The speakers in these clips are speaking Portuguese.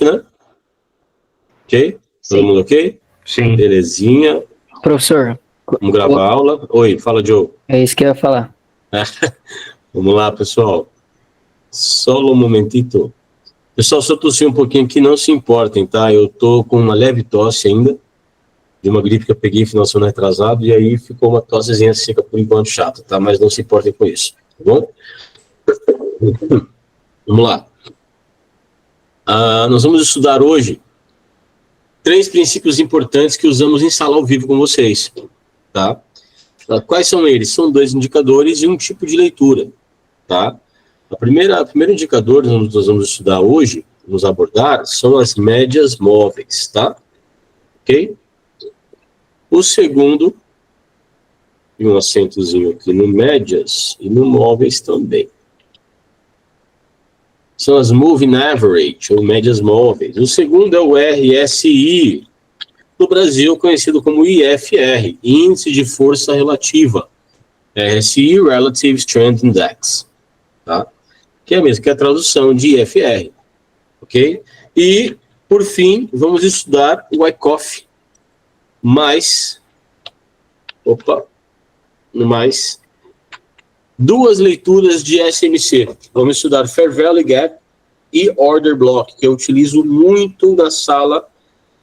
gente, né? Ok? Sim. Todo mundo ok? Sim. Belezinha. Professor. Vamos gravar a aula. Oi, fala, Joe. É isso que eu ia falar. Vamos lá, pessoal. Só um momentito. Pessoal, se eu tossir um pouquinho aqui, não se importem, tá? Eu tô com uma leve tosse ainda, de uma gripe que eu peguei final de semana atrasado, e aí ficou uma tossezinha seca por enquanto chata, tá? Mas não se importem com isso, tá bom? Vamos lá. Nós vamos estudar hoje 3 princípios importantes que usamos em sala ao vivo com vocês, tá? Quais são eles? São 2 indicadores e um tipo de leitura, tá? O primeiro indicador que nós vamos estudar hoje, vamos abordar, são as médias móveis, tá? Ok? O segundo, e um acentozinho aqui no médias e no móveis também, são as Moving Average, ou médias móveis. O segundo é o RSI, no Brasil conhecido como IFR, Índice de Força Relativa, RSI, Relative Strength Index, tá? Que é a mesma que a tradução de IFR, ok? E, por fim, vamos estudar o Wyckoff, mais 2 leituras de SMC. Vamos estudar Fair Value Gap e Order Block, que eu utilizo muito na sala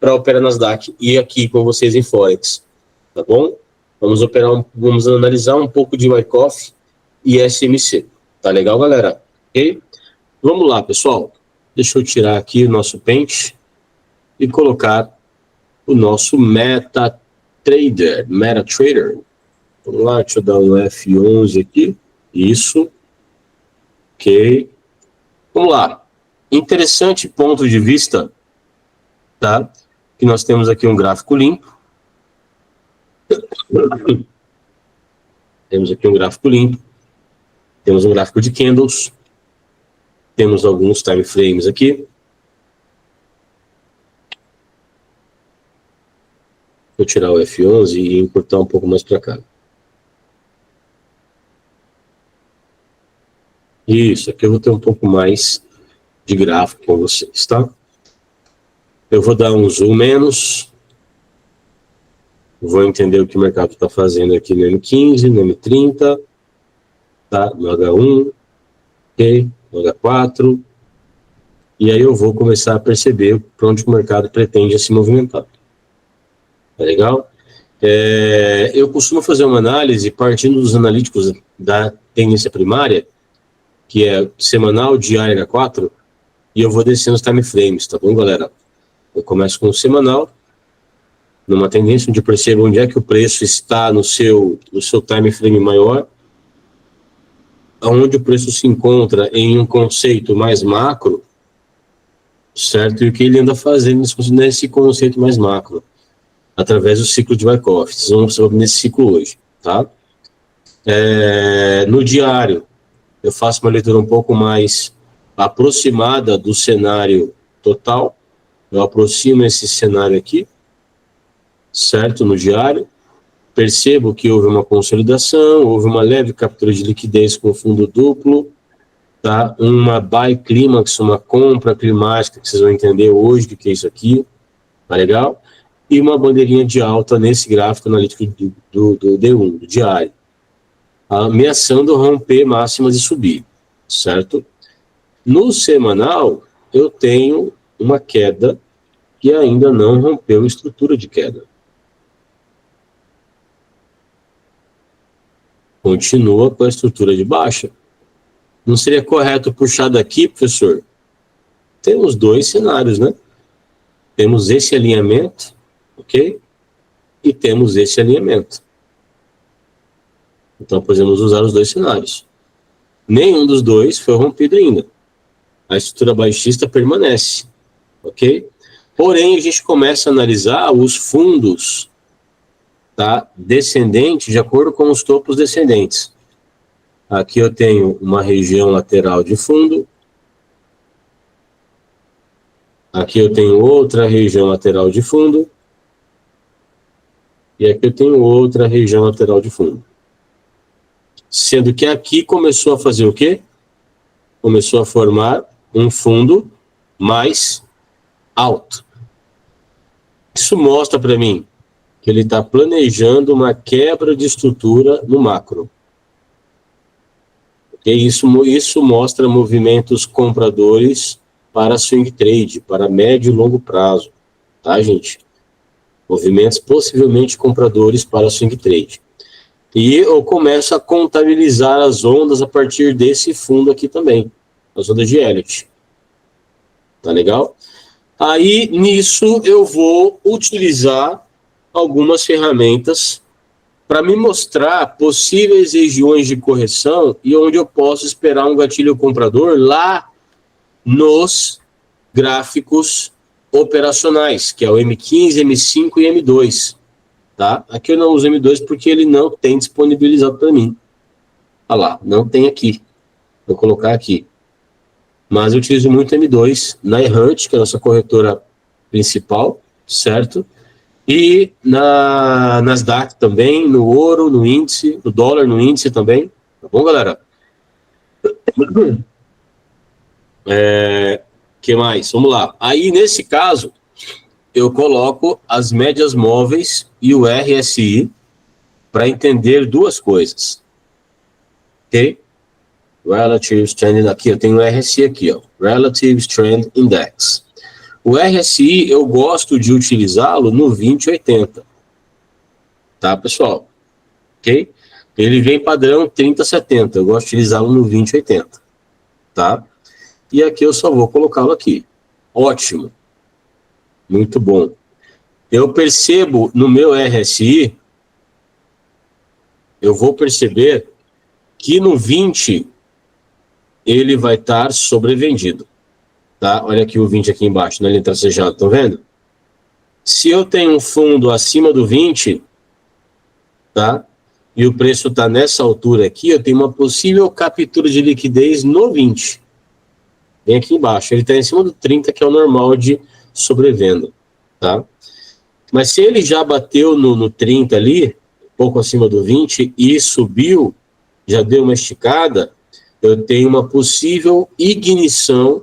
para operar Nasdaq e aqui com vocês em Forex, tá bom? Vamos analisar um pouco de Wyckoff e SMC. Tá legal, galera? Ok? Vamos lá, pessoal. Deixa eu tirar aqui o nosso pente e colocar o nosso MetaTrader. Vamos lá, deixa eu dar um F11 aqui. Isso. Ok. Vamos lá. Interessante ponto de vista, tá? Que nós temos aqui um gráfico limpo. Temos aqui um gráfico limpo. Temos um gráfico de candles. Temos alguns time frames aqui. Vou tirar o F11 e encurtar um pouco mais para cá. Isso, aqui eu vou ter um pouco mais de gráfico com vocês, tá? Eu vou dar um zoom menos. Vou entender o que o mercado está fazendo aqui no M15, no M30, tá? No H1, ok? No H4. E aí eu vou começar a perceber para onde o mercado pretende se movimentar. Tá legal? Eu costumo fazer uma análise partindo dos analíticos da tendência primária, que é semanal, diária, H4, e eu vou descendo os time frames, tá bom, galera? Eu começo com o semanal, numa tendência onde eu percebo onde é que o preço está no seu time frame maior, onde o preço se encontra em um conceito mais macro, certo? E o que ele anda fazendo nesse conceito mais macro, através do ciclo de Wyckoff. Vocês vão observar nesse ciclo hoje, tá? No diário, eu faço uma leitura um pouco mais aproximada do cenário total. Eu aproximo esse cenário aqui, certo? No diário. Percebo que houve uma consolidação, houve uma leve captura de liquidez com fundo duplo, tá? Uma buy clímax, uma compra climática, que vocês vão entender hoje o que é isso aqui, tá legal? E uma bandeirinha de alta nesse gráfico analítico do D1, do diário, ameaçando romper máximas e subir, certo? No semanal, eu tenho uma queda que ainda não rompeu estrutura de queda. Continua com a estrutura de baixa. Não seria correto puxar daqui, professor? Temos 2 cenários, né? Temos esse alinhamento, ok? E temos esse alinhamento. Então, podemos usar os 2 cenários. Nenhum dos 2 foi rompido ainda. A estrutura baixista permanece, ok? Porém, a gente começa a analisar os fundos, tá, descendentes de acordo com os topos descendentes. Aqui eu tenho uma região lateral de fundo. Aqui eu tenho outra região lateral de fundo. E aqui eu tenho outra região lateral de fundo. Sendo que aqui começou a fazer o quê? Começou a formar um fundo mais alto. Isso mostra para mim que ele está planejando uma quebra de estrutura no macro. Okay? Isso mostra movimentos compradores para swing trade, para médio e longo prazo. Tá, gente? Movimentos possivelmente compradores para swing trade. E eu começo a contabilizar as ondas a partir desse fundo aqui também. As ondas de Elliott. Tá legal? Aí, nisso, eu vou utilizar algumas ferramentas para me mostrar possíveis regiões de correção e onde eu posso esperar um gatilho comprador lá nos gráficos operacionais, que é o M15, M5 e M2. Tá? Aqui eu não uso M2 porque ele não tem disponibilizado para mim. Olha lá, não tem aqui. Vou colocar aqui. Mas eu utilizo muito M2 na Errante, que é a nossa corretora principal, certo? E na Nasdaq também, no ouro, no índice, no dólar, no índice também. Tá bom, galera? Que mais? Vamos lá. Aí, nesse caso, eu coloco as médias móveis e o RSI para entender duas coisas. Ok? Relative Trend, aqui, eu tenho o RSI aqui, ó. Relative Trend Index. O RSI, eu gosto de utilizá-lo no 2080. Tá, pessoal? Ok? Ele vem padrão 30-70. Eu gosto de utilizá-lo no 2080. Tá? E aqui eu só vou colocá-lo aqui. Ótimo. Muito bom. Eu percebo no meu RSI, eu vou perceber que no 20 ele vai estar sobrevendido. Tá? Olha aqui o 20 aqui embaixo, na linha tracejada, estão vendo? Se eu tenho um fundo acima do 20, tá? E o preço está nessa altura aqui, eu tenho uma possível captura de liquidez no 20. Vem aqui embaixo, ele está em cima do 30, que é o normal de sobrevenda, tá? Mas se ele já bateu no 30 ali, pouco acima do 20, e subiu, já deu uma esticada, eu tenho uma possível ignição,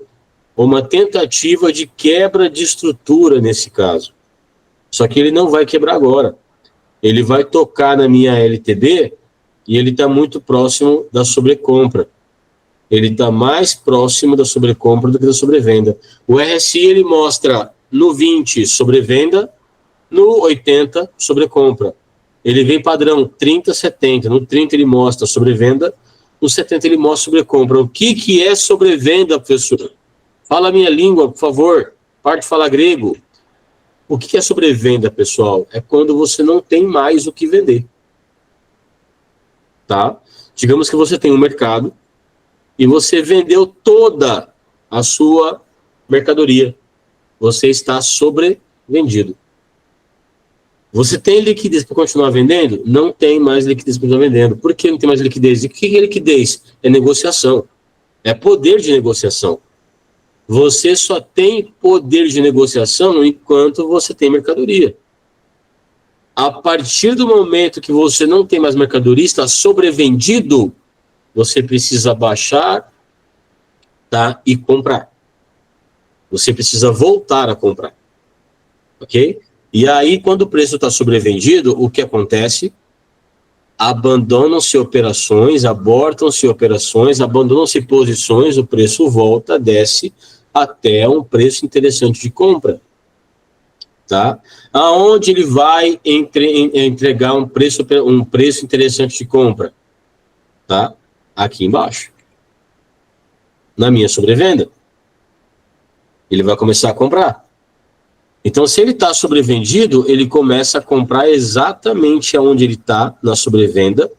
uma tentativa de quebra de estrutura nesse caso. Só que ele não vai quebrar agora. Ele vai tocar na minha LTB e ele está muito próximo da sobrecompra. Ele está mais próximo da sobrecompra do que da sobrevenda. O RSI ele mostra no 20 sobrevenda, no 80 sobrecompra. Ele vem padrão 30-70. No 30 ele mostra sobrevenda, no 70 ele mostra sobrecompra. O que é sobrevenda, professor? Fala a minha língua, por favor. Parte de falar grego. O que é sobrevenda, pessoal? É quando você não tem mais o que vender. Tá? Digamos que você tem um mercado e você vendeu toda a sua mercadoria. Você está sobrevendido. Você tem liquidez para continuar vendendo? Não tem mais liquidez para continuar vendendo. Por que não tem mais liquidez? E o que é liquidez? É negociação. É poder de negociação. Você só tem poder de negociação enquanto você tem mercadoria. A partir do momento que você não tem mais mercadoria, está sobrevendido, você precisa baixar, tá, e comprar. Você precisa voltar a comprar. Ok? E aí, quando o preço está sobrevendido, o que acontece? Abandonam-se operações, abortam-se operações, abandonam-se posições, o preço volta, desce até um preço interessante de compra. Tá? Aonde ele vai entregar um preço interessante de compra? Tá? Aqui embaixo. Na minha sobrevenda. Ele vai começar a comprar. Então, se ele está sobrevendido, ele começa a comprar exatamente aonde ele está na sobrevenda.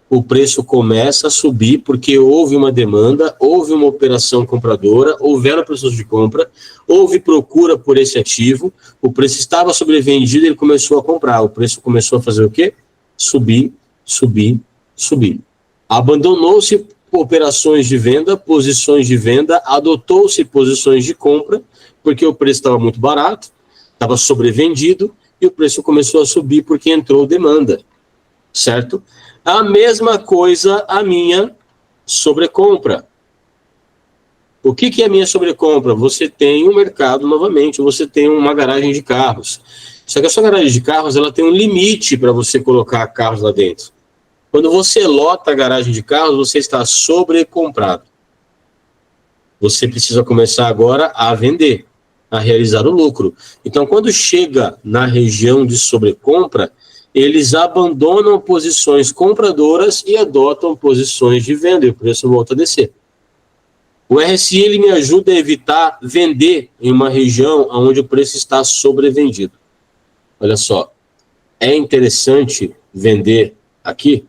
O preço começa a subir porque houve uma demanda, houve uma operação compradora, houveram pessoas de compra, houve procura por esse ativo, o preço estava sobrevendido e ele começou a comprar. O preço começou a fazer o quê? Subir, subir, subir. Abandonou-se operações de venda, posições de venda, adotou-se posições de compra, porque o preço estava muito barato, estava sobrevendido e o preço começou a subir porque entrou demanda, certo? A mesma coisa a minha sobrecompra. O que é a minha sobrecompra? Você tem um mercado novamente, você tem uma garagem de carros. Só que a sua garagem de carros ela tem um limite para você colocar carros lá dentro. Quando você lota a garagem de carros, você está sobrecomprado. Você precisa começar agora a vender, a realizar o lucro. Então, quando chega na região de sobrecompra, eles abandonam posições compradoras e adotam posições de venda e o preço volta a descer. O RSI ele me ajuda a evitar vender em uma região onde o preço está sobrevendido. Olha só, é interessante vender aqui?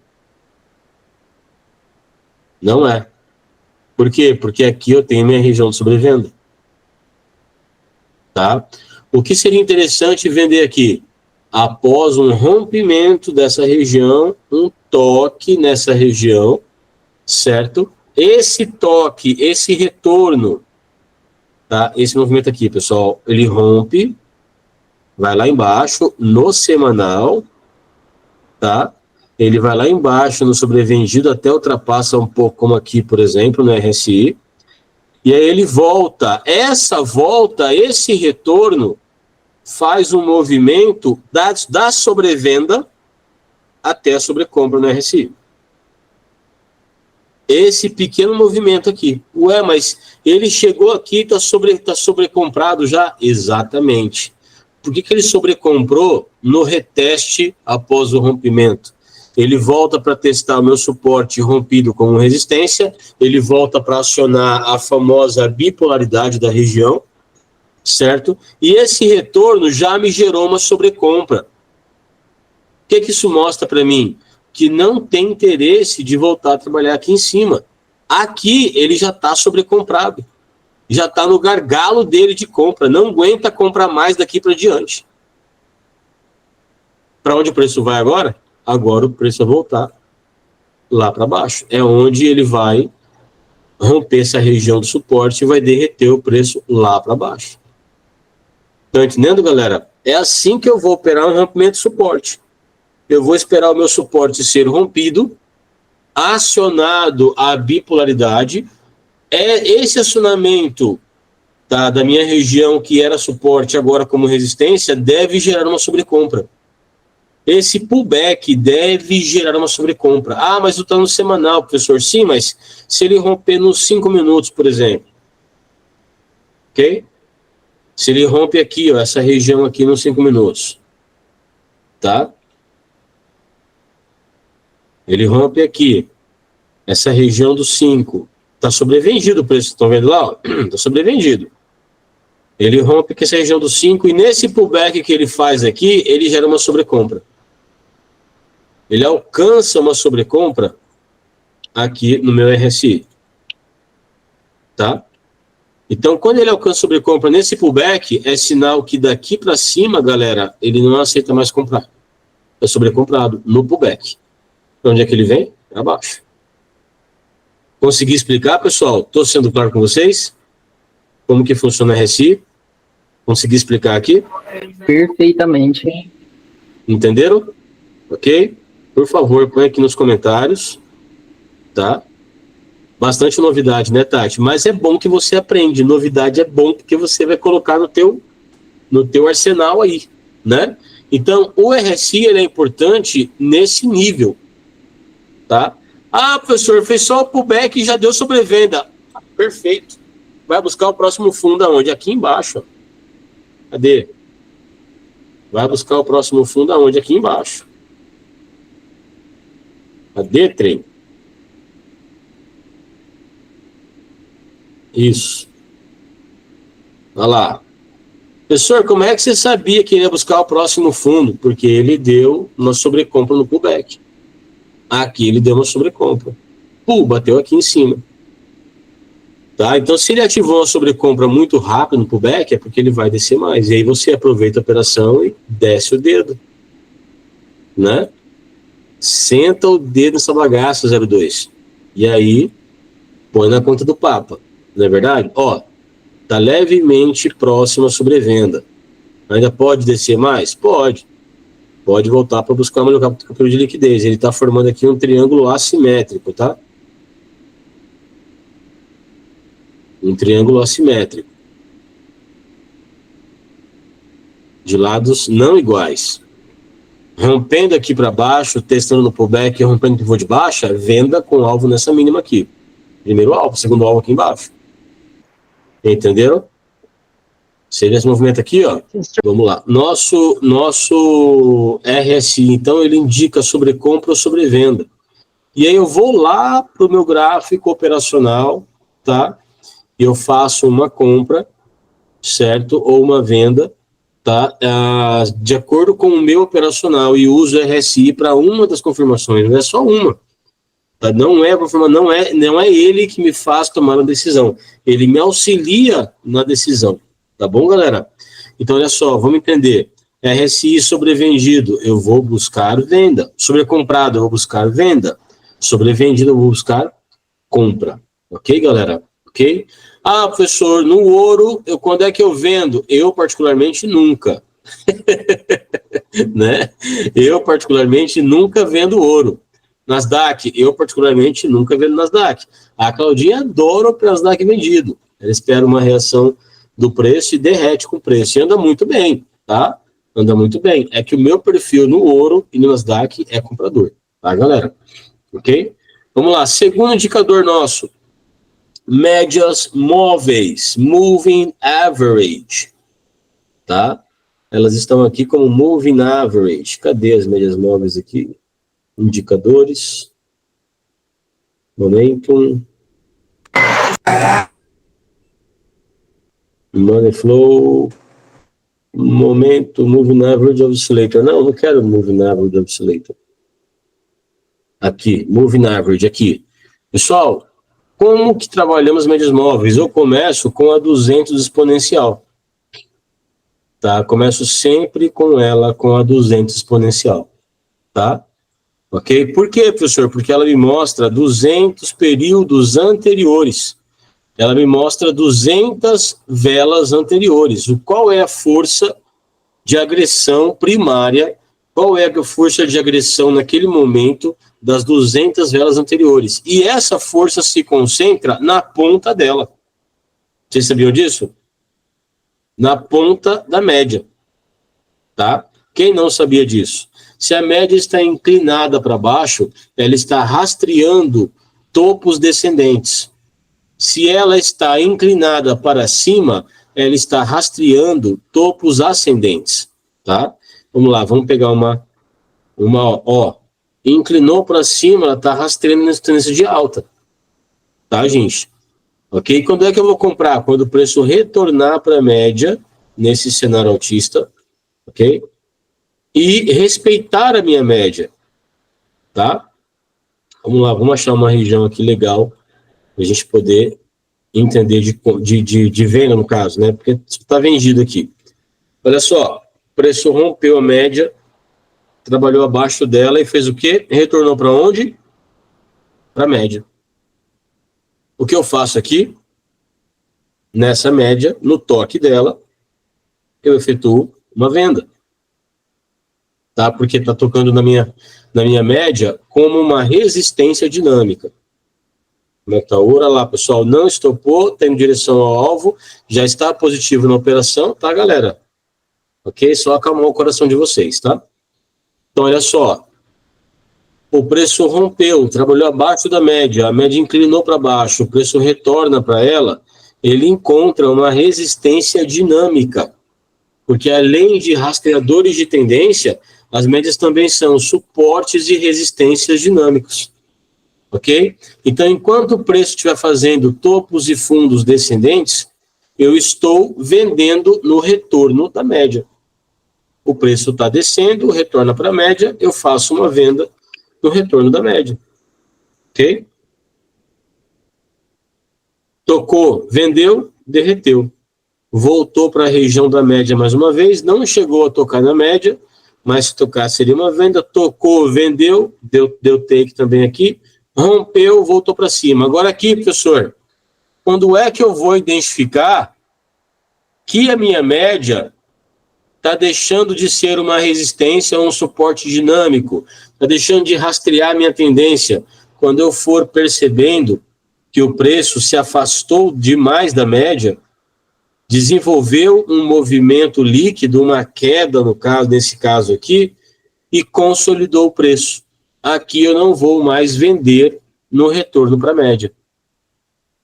Não é. Por quê? Porque aqui eu tenho minha região de sobrevenda. Tá? O que seria interessante vender aqui? Após um rompimento dessa região, um toque nessa região, certo? Esse toque, esse retorno, tá? Esse movimento aqui, pessoal, ele rompe, vai lá embaixo, no semanal, tá? Ele vai lá embaixo no sobrevendido, até ultrapassa um pouco, como aqui, por exemplo, no RSI, e aí ele volta. Essa volta, esse retorno, faz um movimento da sobrevenda até a sobrecompra no RSI. Esse pequeno movimento aqui. Ué, mas ele chegou aqui e está sobrecomprado já? Exatamente. Por que ele sobrecomprou no reteste após o rompimento? Ele volta para testar o meu suporte rompido como resistência, ele volta para acionar a famosa bipolaridade da região, certo? E esse retorno já me gerou uma sobrecompra. O que isso mostra para mim? Que não tem interesse de voltar a trabalhar aqui em cima. Aqui ele já está sobrecomprado. Já está no gargalo dele de compra. Não aguenta comprar mais daqui para diante. Para onde o preço vai agora? Agora o preço vai voltar lá para baixo. É onde ele vai romper essa região do suporte e vai derreter o preço lá para baixo. Estão entendendo, galera? É assim que eu vou operar um rompimento de suporte. Eu vou esperar o meu suporte ser rompido, acionado a bipolaridade. Esse acionamento da minha região, que era suporte agora como resistência, deve gerar uma sobrecompra. Esse pullback deve gerar uma sobrecompra. Ah, mas está no semanal, professor. Sim, mas se ele romper nos 5 minutos, por exemplo. Ok? Se ele rompe aqui, ó, essa região aqui nos 5 minutos. Tá? Ele rompe aqui, essa região dos 5, está sobrevendido o preço, estão vendo lá? Está sobrevendido. Ele rompe aqui essa região dos 5 e nesse pullback que ele faz aqui, ele gera uma sobrecompra. Ele alcança uma sobrecompra aqui no meu RSI. Tá? Então, quando ele alcança sobrecompra nesse pullback, é sinal que daqui para cima, galera, ele não aceita mais comprar. É sobrecomprado no pullback. Para onde é que ele vem? Para baixo. Consegui explicar, pessoal? Estou sendo claro com vocês? Como que funciona o RSI? Consegui explicar aqui? Perfeitamente. Entenderam? Ok? Por favor, põe aqui nos comentários. Tá? Bastante novidade, né, Tati? Mas é bom que você aprende. Novidade é bom porque você vai colocar no teu arsenal aí, né? Então, o RSI ele é importante nesse nível. Tá? Ah, professor, fez só o pullback e já deu sobrevenda. Perfeito. Vai buscar o próximo fundo aonde? Aqui embaixo. Ó. Cadê? Vai buscar o próximo fundo aonde? Aqui embaixo. Cadê, trem? Isso. Olha lá. Professor, como é que você sabia que ele ia buscar o próximo fundo? Porque ele deu uma sobrecompra no pullback. Aqui ele deu uma sobrecompra. Bateu aqui em cima. Tá? Então, se ele ativou uma sobrecompra muito rápido no pullback, é porque ele vai descer mais. E aí você aproveita a operação e desce o dedo. Né? Senta o dedo nessa bagaça, 02. E aí, põe na conta do Papa. Não é verdade? Ó, tá levemente próximo à sobrevenda. Ainda pode descer mais? Pode. Pode voltar para buscar uma captura de liquidez. Ele está formando aqui um triângulo assimétrico, tá? Um triângulo assimétrico. De lados não iguais. Rompendo aqui para baixo, testando no pullback, rompendo no pivô de baixa, venda com alvo nessa mínima aqui. Primeiro alvo, segundo alvo aqui embaixo. Entenderam? Seria esse movimento aqui, ó. Vamos lá. Nosso RSI, então, ele indica sobre compra ou sobre venda. E aí eu vou lá para o meu gráfico operacional, tá? E eu faço uma compra, certo? Ou uma venda, tá? De acordo com o meu operacional, e uso o RSI para uma das confirmações, não é só uma. Tá? Não é ele que me faz tomar a decisão. Ele me auxilia na decisão. Tá bom, galera? Então, olha só, vamos entender. RSI sobrevendido, eu vou buscar venda. Sobrecomprado, eu vou buscar venda. Sobrevendido, eu vou buscar compra. Ok, galera? Ok? Ah, professor, no ouro, quando é que eu vendo? Eu, particularmente, nunca. Né? Eu, particularmente, nunca vendo ouro. Nasdaq, eu, particularmente, nunca vendo Nasdaq. A Claudinha adora o Nasdaq vendido. Ela espera uma reação do preço e derrete com o preço. E anda muito bem, tá? Anda muito bem. É que o meu perfil no ouro e no Nasdaq é comprador, tá, galera? Ok? Vamos lá. Segundo indicador nosso. Médias móveis. Moving average. Tá? Elas estão aqui como moving average. Cadê as médias móveis aqui? Indicadores. Momentum. Money flow. Momento, moving average oscillator. Não quero moving average oscillator. Aqui, moving average, aqui. Pessoal, como que trabalhamos médias móveis? Eu começo com a 200 exponencial. Tá? Começo sempre com ela, com a 200 exponencial. Tá? Ok? Por quê, professor? Porque ela me mostra 200 períodos anteriores. Ela me mostra 200 velas anteriores. Qual é a força de agressão primária? Qual é a força de agressão naquele momento das 200 velas anteriores? E essa força se concentra na ponta dela. Vocês sabiam disso? Na ponta da média. Tá? Quem não sabia disso? Se a média está inclinada para baixo, ela está rastreando topos descendentes. Se ela está inclinada para cima, ela está rastreando topos ascendentes, tá? Vamos lá, vamos pegar uma ó. Inclinou para cima, ela está rastreando nessa tendência de alta, tá, gente? Ok? Quando é que eu vou comprar? Quando o preço retornar para a média, nesse cenário altista, ok? E respeitar a minha média, tá? Vamos lá, vamos achar uma região aqui legal para a gente poder entender de venda, no caso, né? Porque está vendido aqui. Olha só, o preço rompeu a média, trabalhou abaixo dela e fez o quê? Retornou para onde? Para a média. O que eu faço aqui? Nessa média, no toque dela, eu efetuo uma venda. Tá? Porque está tocando na minha média como uma resistência dinâmica. Como é que tá? Ora lá, pessoal, não estopou, tem direção ao alvo, já está positivo na operação, tá, galera? Ok? Só acalmar o coração de vocês, tá? Então, olha só. O preço rompeu, trabalhou abaixo da média, a média inclinou para baixo, o preço retorna para ela, ele encontra uma resistência dinâmica. Porque além de rastreadores de tendência, as médias também são suportes e resistências dinâmicos. Ok? Então, enquanto o preço estiver fazendo topos e fundos descendentes, eu estou vendendo no retorno da média. O preço está descendo, retorna para a média, eu faço uma venda no retorno da média. Ok? Tocou, vendeu, derreteu. Voltou para a região da média mais uma vez, não chegou a tocar na média, mas se tocar seria uma venda. Tocou, vendeu, deu take também aqui. Rompeu, voltou para cima. Agora aqui, professor, quando é que eu vou identificar que a minha média está deixando de ser uma resistência ou um suporte dinâmico? Está deixando de rastrear a minha tendência? Quando eu for percebendo que o preço se afastou demais da média, desenvolveu um movimento líquido, uma queda, no caso, nesse caso aqui, e consolidou o preço. Aqui eu não vou mais vender no retorno para a média.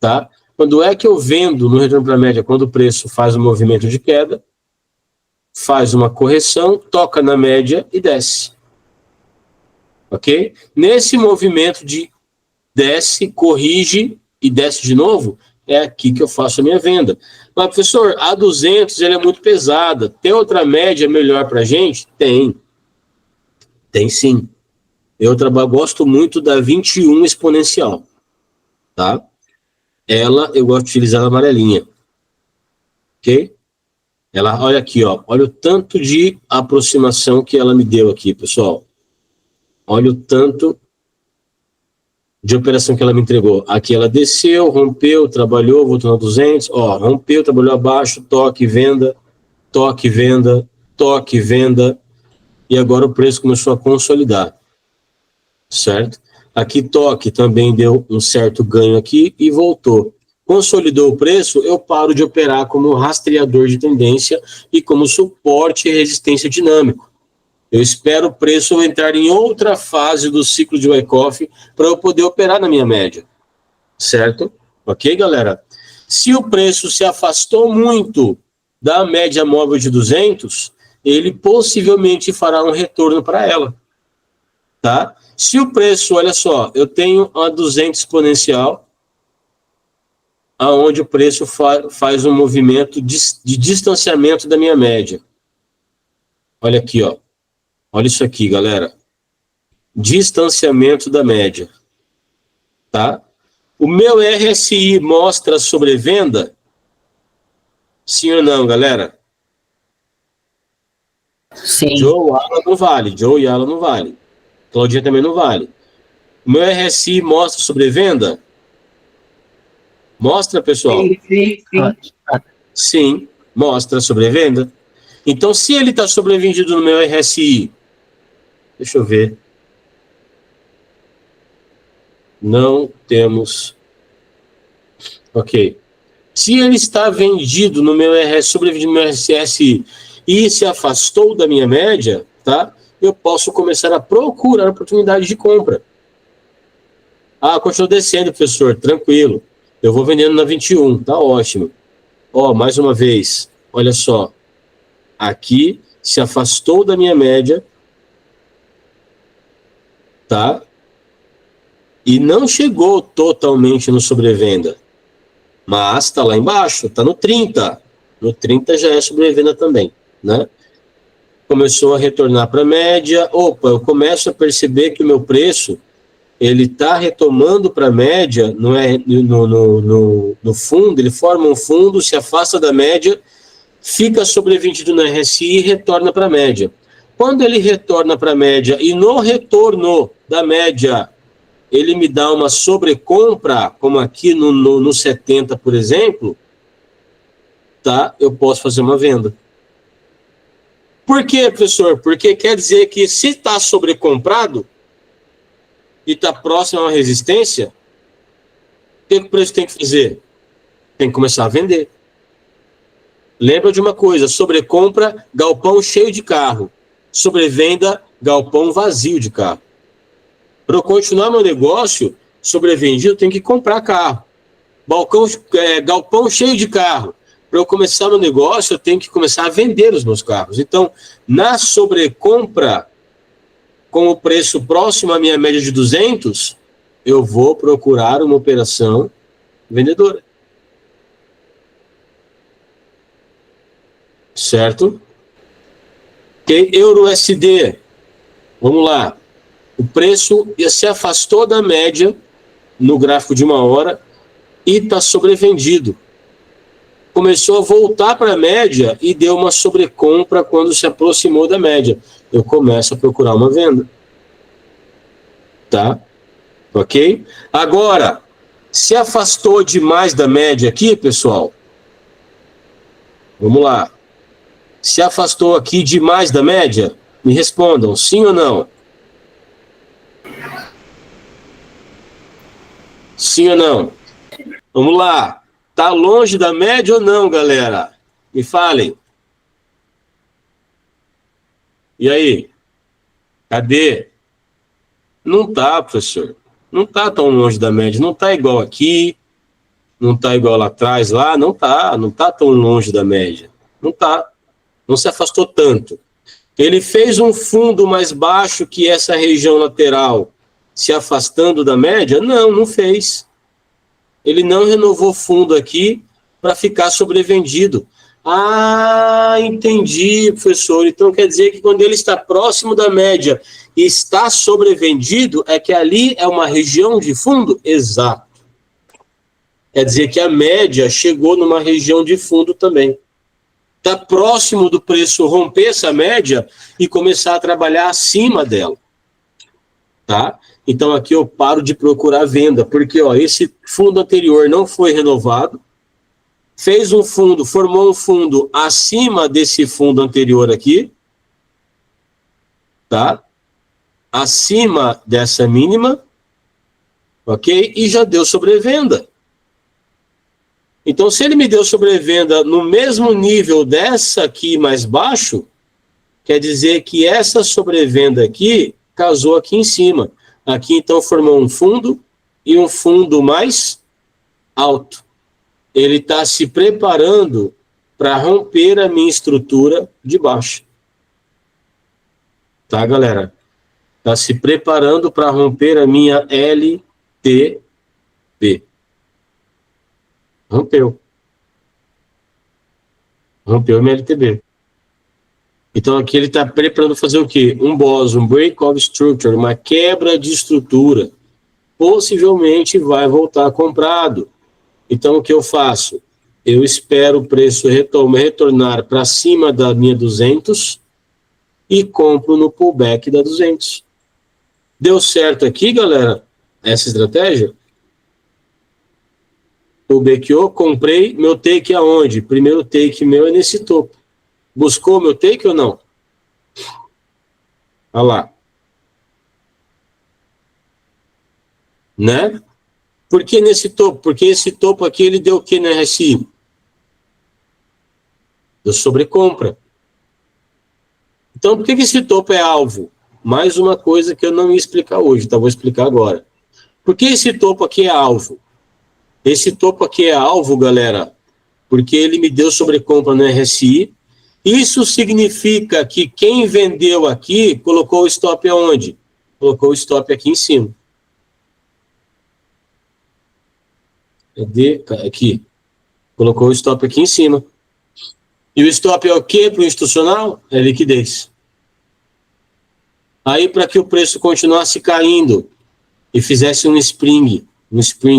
Tá? Quando é que eu vendo no retorno para a média? Quando o preço faz um movimento de queda, faz uma correção, toca na média e desce. Ok? Nesse movimento de desce, corrige e desce de novo, é aqui que eu faço a minha venda. Mas, professor, a 200 ela é muito pesada. Tem outra média melhor para a gente? Tem. Tem sim. Eu gosto muito da 21 exponencial. Tá? Ela, eu gosto de utilizar a amarelinha. Ok? Ela, olha aqui, ó. Olha o tanto de aproximação que ela me deu aqui, pessoal. Olha o tanto de operação que ela me entregou. Aqui ela desceu, rompeu, trabalhou, voltou na 200, ó, rompeu, trabalhou abaixo, toque, venda, toque, venda, toque, venda, e agora o preço começou a consolidar, certo? Aqui toque também deu um certo ganho aqui e voltou. Consolidou o preço, eu paro de operar como rastreador de tendência e como suporte e resistência dinâmico. Eu espero o preço entrar em outra fase do ciclo de Wyckoff para eu poder operar na minha média. Certo? Ok, galera? Se o preço se afastou muito da média móvel de 200, ele possivelmente fará um retorno para ela. Tá? Se o preço, olha só, eu tenho a 200 exponencial, aonde o preço faz um movimento de distanciamento da minha média. Olha aqui, ó. Olha isso aqui, galera. Distanciamento da média. Tá? O meu RSI mostra sobrevenda? Sim ou não, galera? Sim. Joe Alan não vale. Joe e Alan não vale. Claudinha também não vale. O meu RSI mostra sobrevenda? Mostra, pessoal? Sim. Sim, mostra sobrevenda. Então, se ele está sobrevendido no meu RSI, deixa eu ver. Não temos. Ok. Se ele está vendido no meu RSI, sobrevendido no meu RSI e se afastou da minha média, tá? Eu posso começar a procurar oportunidade de compra. Ah, continuou descendo, professor, tranquilo. Eu vou vendendo na 21, tá ótimo. Ó, mais uma vez, olha só. Aqui se afastou da minha média, tá? E não chegou totalmente no sobrevenda. Mas está lá embaixo, está no 30. No 30 já é sobrevenda também, né? Começou a retornar para a média. Opa, eu começo a perceber que o meu preço ele está retomando para a média, não é, no fundo, ele forma um fundo, se afasta da média, fica sobrevendido no RSI e retorna para a média. Quando ele retorna para a média e no retorno da média ele me dá uma sobrecompra, como aqui no 70, por exemplo, tá? Eu posso fazer uma venda. Por quê, professor? Porque quer dizer que se está sobrecomprado e está próximo a uma resistência, o que o preço tem que fazer? Tem que começar a vender. Lembra de uma coisa, sobrecompra, galpão cheio de carro. Sobrevenda, galpão vazio de carro. Para eu continuar meu negócio, sobrevendido, eu tenho que comprar carro. Galpão cheio de carro. Para eu começar meu negócio, eu tenho que começar a vender os meus carros. Então, na sobrecompra, com o preço próximo à minha média de 200, eu vou procurar uma operação vendedora. Certo? Ok, Euro-USD. Vamos lá. O preço se afastou da média no gráfico de uma hora e está sobrevendido. Começou a voltar para a média e deu uma sobrecompra quando se aproximou da média. Eu começo a procurar uma venda. Tá? Ok? Agora, se afastou demais da média aqui, pessoal. Vamos lá. Se afastou aqui demais da média? Me respondam, sim ou não? Sim ou não? Vamos lá. Tá longe da média ou não, galera? Me falem. E aí? Cadê? Não tá, professor. Não tá tão longe da média. Não tá igual aqui, não tá igual lá atrás, lá. Não tá tão longe da média. Não tá. Não se afastou tanto. Ele fez um fundo mais baixo que essa região lateral, se afastando da média? Não, não fez. Ele não renovou fundo aqui para ficar sobrevendido. Ah, entendi, professor. Então quer dizer que quando ele está próximo da média e está sobrevendido, é que ali é uma região de fundo? Exato. Quer dizer que a média chegou numa região de fundo também. Está próximo do preço romper essa média e começar a trabalhar acima dela. Tá? Então aqui eu paro de procurar venda, porque ó, esse fundo anterior não foi renovado, fez um fundo, formou um fundo acima desse fundo anterior aqui, tá? Acima dessa mínima, ok? E já deu sobrevenda. Então, se ele me deu sobrevenda no mesmo nível dessa aqui mais baixo, quer dizer que essa sobrevenda aqui casou aqui em cima. Aqui, então, formou um fundo e um fundo mais alto. Ele está se preparando para romper a minha estrutura de baixo. Tá, galera? Está se preparando para romper a minha LTB. Rompeu. Rompeu a minha LTB. Então aqui ele está preparando fazer o quê? Um BOS, um Break of Structure, uma quebra de estrutura. Possivelmente vai voltar comprado. Então o que eu faço? Eu espero o preço retornar para cima da minha 200 e compro no pullback da 200. Deu certo aqui, galera, essa estratégia? Pullbackou, comprei, meu take aonde? Primeiro take meu é nesse topo. Buscou meu take ou não? Olha lá. Né? Por que nesse topo? Porque esse topo aqui, ele deu o que na RSI? Deu sobrecompra. Então, por que esse topo é alvo? Mais uma coisa que eu não ia explicar hoje, tá? Vou explicar agora. Por que esse topo aqui é alvo? Esse topo aqui é alvo, galera, porque ele me deu sobrecompra no RSI. Isso significa que quem vendeu aqui colocou o stop aonde? Colocou o stop aqui em cima. Cadê? Aqui. Colocou o stop aqui em cima. E o stop é o quê para o institucional? É liquidez. Aí, para que o preço continuasse caindo e fizesse um spring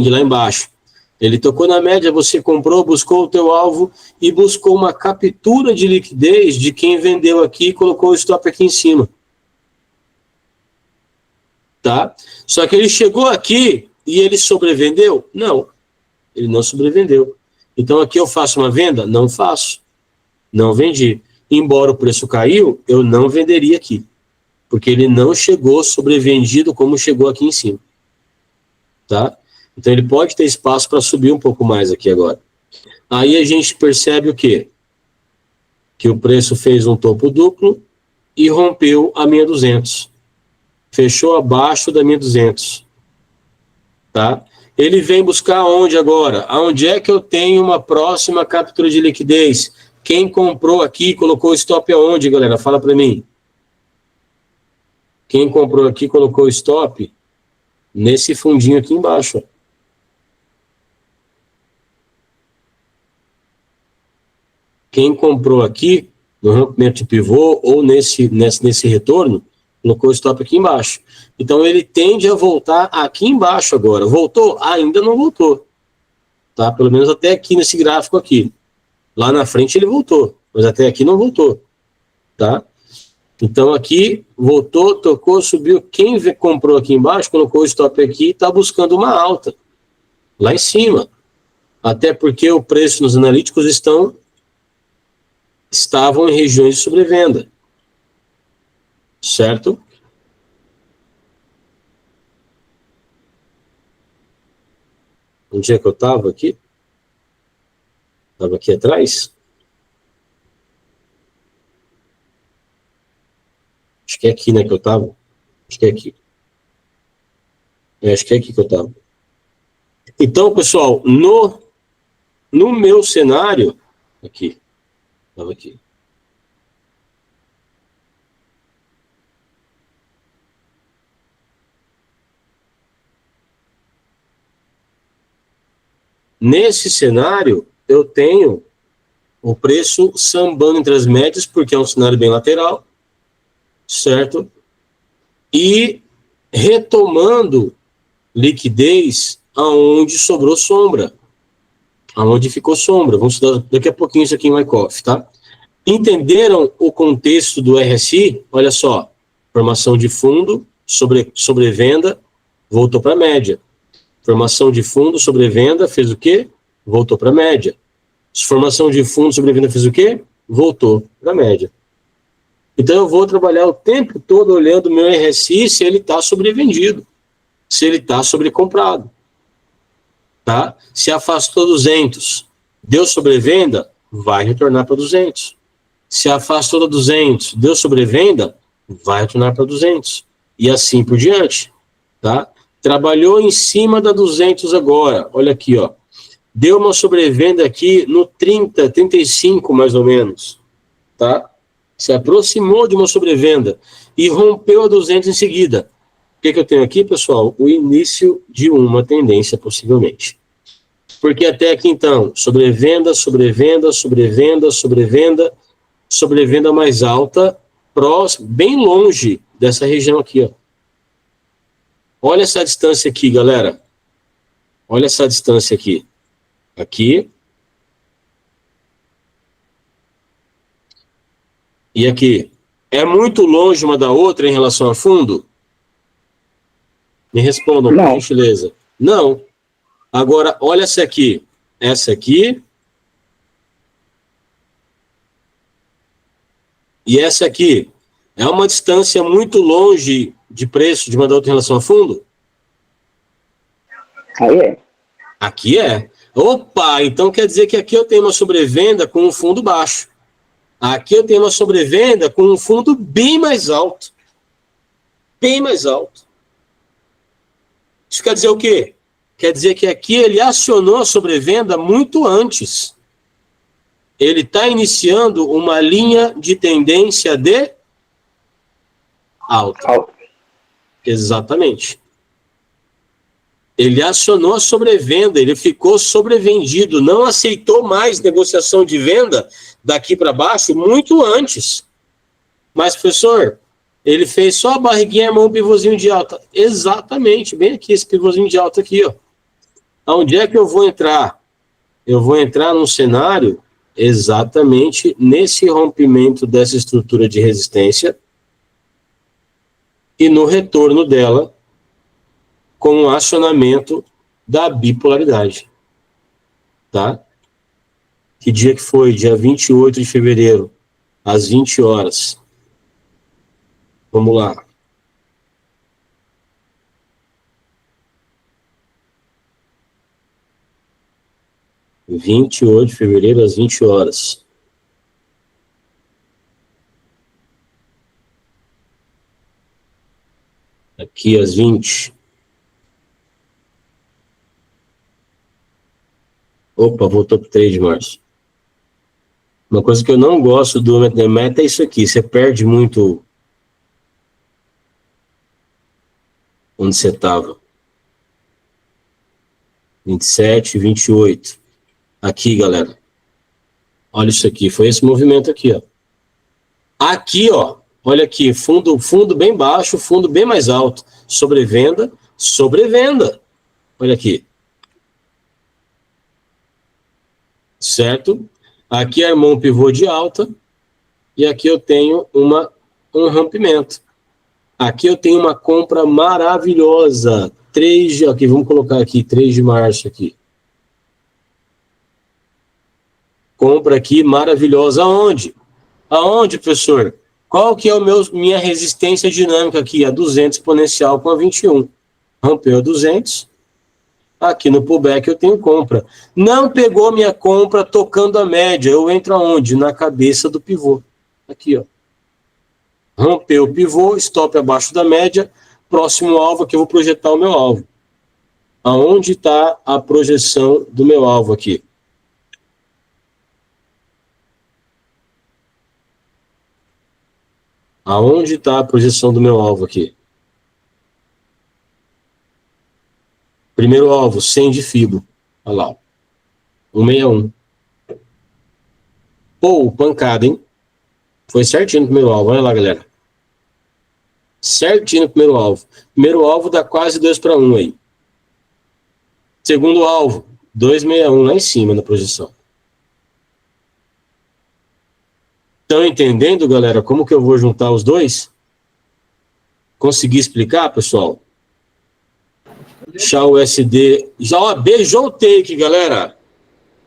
lá embaixo, ele tocou na média, você comprou, buscou o teu alvo e buscou uma captura de liquidez de quem vendeu aqui e colocou o stop aqui em cima. Tá? Só que ele chegou aqui e ele sobrevendeu? Não, ele não sobrevendeu. Então aqui eu faço uma venda? Não faço. Não vendi. Embora o preço caiu, eu não venderia aqui. Porque ele não chegou sobrevendido como chegou aqui em cima. Tá? Então ele pode ter espaço para subir um pouco mais aqui agora. Aí a gente percebe o quê? Que o preço fez um topo duplo e rompeu a minha 200. Fechou abaixo da minha 200. Tá? Ele vem buscar onde agora? Aonde é que eu tenho uma próxima captura de liquidez? Quem comprou aqui colocou o stop aonde, galera? Fala para mim. Quem comprou aqui colocou o stop nesse fundinho aqui embaixo. Quem comprou aqui, no rompimento de pivô ou nesse retorno, colocou o stop aqui embaixo. Então ele tende a voltar aqui embaixo agora. Voltou? Ainda não voltou. Tá? Pelo menos até aqui nesse gráfico aqui. Lá na frente ele voltou, mas até aqui não voltou. Tá? Então aqui voltou, tocou, subiu. Quem comprou aqui embaixo, colocou o stop aqui e está buscando uma alta. Lá em cima. Até porque o preço nos analíticos estavam em regiões de sobrevenda. Certo? Onde é que eu estava aqui? Estava aqui atrás? Acho que é aqui, né, que eu estava. Acho que é aqui. Acho que é aqui que eu estava. Então, pessoal, no meu cenário... Aqui. Estava aqui. Nesse cenário, eu tenho o preço sambando entre as médias, porque é um cenário bem lateral, certo? E retomando liquidez aonde sobrou sombra, aonde ficou sombra. Vamos estudar daqui a pouquinho isso aqui em Wyckoff, tá? Entenderam o contexto do RSI? Olha só, formação de fundo, sobrevenda, voltou para a média. Formação de fundo, sobrevenda, fez o quê? Voltou para a média. Formação de fundo, sobrevenda, fez o quê? Voltou para a média. Então eu vou trabalhar o tempo todo olhando o meu RSI se ele está sobrevendido, se ele está sobrecomprado. Tá? Se afastou 200, deu sobrevenda, vai retornar para 200. Se afastou da 200, deu sobrevenda, vai retornar para 200. E assim por diante. Tá? Trabalhou em cima da 200 agora, olha aqui, ó. Deu uma sobrevenda aqui no 30, 35 mais ou menos, tá? Se aproximou de uma sobrevenda e rompeu a 200 em seguida. O que eu tenho aqui, pessoal? O início de uma tendência, possivelmente. Porque até aqui, então, sobrevenda, sobrevenda, sobrevenda, sobrevenda, sobrevenda mais alta, próximo, bem longe dessa região aqui, ó. Olha essa distância aqui, galera. Olha essa distância aqui. Aqui. E aqui. É muito longe uma da outra em relação a fundo? Me respondam, por gentileza. Não. Agora, olha essa aqui. Essa aqui. E essa aqui. É uma distância muito longe de preço de uma da outra em relação a fundo? Aí é. Aqui é. Opa, então quer dizer que aqui eu tenho uma sobrevenda com um fundo baixo. Aqui eu tenho uma sobrevenda com um fundo bem mais alto. Bem mais alto. Isso quer dizer o quê? Quer dizer que aqui ele acionou a sobrevenda muito antes. Ele está iniciando uma linha de tendência de alta. Exatamente. Ele acionou a sobrevenda, ele ficou sobrevendido, não aceitou mais negociação de venda daqui para baixo muito antes. Mas, professor, ele fez só a barriguinha, armou um pivôzinho de alta. Exatamente, bem aqui, esse pivôzinho de alta aqui, ó. Aonde é que eu vou entrar? Eu vou entrar num cenário exatamente nesse rompimento dessa estrutura de resistência e no retorno dela com o acionamento da bipolaridade. Tá? Que dia que foi? Dia 28 de fevereiro, às 20 horas. Vamos lá. Dia 28 de fevereiro, às 20 horas. Aqui, às 20. Opa, voltou para 3 de março. Uma coisa que eu não gosto do meta é isso aqui. Você perde muito onde você estava. 27, 28. Aqui, galera. Olha isso aqui. Foi esse movimento aqui, ó. Aqui, ó. Olha aqui. Fundo bem baixo, fundo bem mais alto. Sobrevenda, sobrevenda. Olha aqui. Certo? Aqui armou um pivô de alta e aqui eu tenho um rompimento. Aqui eu tenho uma compra maravilhosa. Aqui, vamos colocar aqui 3 de março aqui. Compra aqui maravilhosa. Aonde? Aonde, professor? Qual que é minha resistência dinâmica aqui? A 200 exponencial com a 21. Rompeu a 200. Aqui no pullback eu tenho compra. Não pegou minha compra tocando a média. Eu entro aonde? Na cabeça do pivô. Aqui, ó. Rompeu o pivô, stop abaixo da média. Próximo alvo aqui, eu vou projetar o meu alvo. Aonde está a projeção do meu alvo aqui? Aonde está a projeção do meu alvo aqui? Primeiro alvo, 100 de Fibo. Olha lá. 161. Pô, pancada, hein? Foi certinho no primeiro alvo. Olha lá, galera. Certinho no primeiro alvo. Primeiro alvo dá quase 2-1 aí. Segundo alvo, 261 lá em cima na projeção. Estão entendendo, galera, como que eu vou juntar os dois? Consegui explicar, pessoal? Já o SD... Já, ó, beijou o take, galera.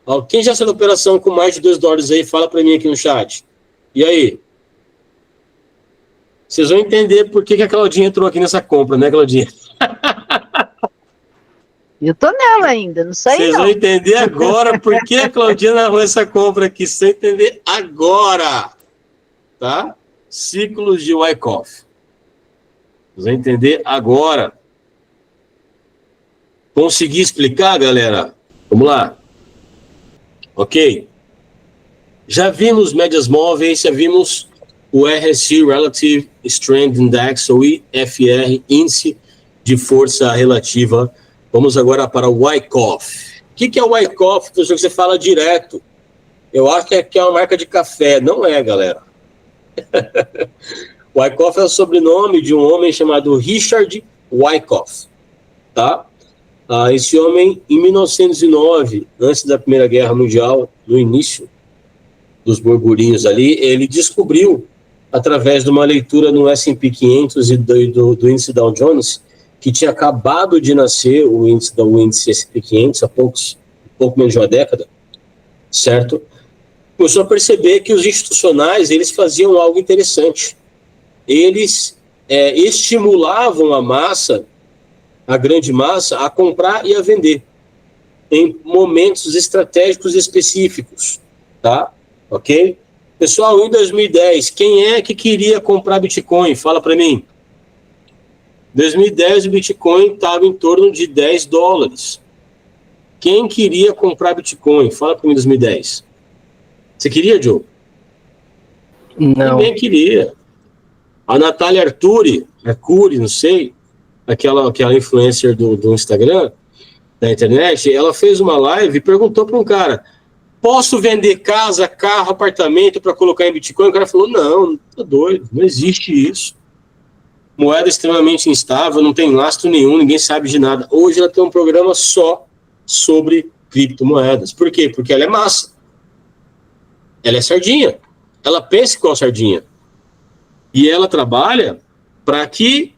Ó, quem já saiu da operação com mais de $2 aí, fala para mim aqui no chat. E aí? Vocês vão entender por que a Claudinha entrou aqui nessa compra, né, Claudinha? Eu tô nela ainda, não sei Vocês não. vão entender agora por que a Claudinha narrou essa compra aqui. Vocês vão entender agora. Tá? Ciclos de Wyckoff. Vocês vão entender agora. Consegui explicar, galera? Vamos lá. Ok? Já vimos médias móveis, já vimos o RSI, Relative Strength Index, ou IFR, Índice de Força Relativa. Vamos agora para o Wyckoff. O que é o Wyckoff? Você fala direto. Eu acho que é uma marca de café. Não é, galera. Wyckoff é o sobrenome de um homem chamado Richard Wyckoff. Tá? Esse homem, em 1909, antes da Primeira Guerra Mundial, no início dos burburinhos ali, ele descobriu, através de uma leitura no S&P 500 e do índice Dow Jones, que tinha acabado de nascer o índice S&P 500 há pouco menos de uma década, certo? Começou a perceber que os institucionais, eles faziam algo interessante. Eles estimulavam a massa, a grande massa, a comprar e a vender em momentos estratégicos específicos, tá? Ok? Pessoal, em 2010, quem é que queria comprar Bitcoin? Fala para mim. Em 2010, o Bitcoin estava em torno de $10. Quem queria comprar Bitcoin? Fala para mim em 2010. Você queria, Joe? Não. Ninguém queria. A Natália Arcuri, não sei, aquela influencer do Instagram, da internet, ela fez uma live e perguntou para um cara: posso vender casa, carro, apartamento para colocar em Bitcoin? O cara falou: não, tá doido, não existe isso. Moeda extremamente instável, não tem lastro nenhum, ninguém sabe de nada. Hoje ela tem um programa só sobre criptomoedas. Por quê? Porque ela é massa. Ela é sardinha. Ela pensa igual sardinha. E ela trabalha para que,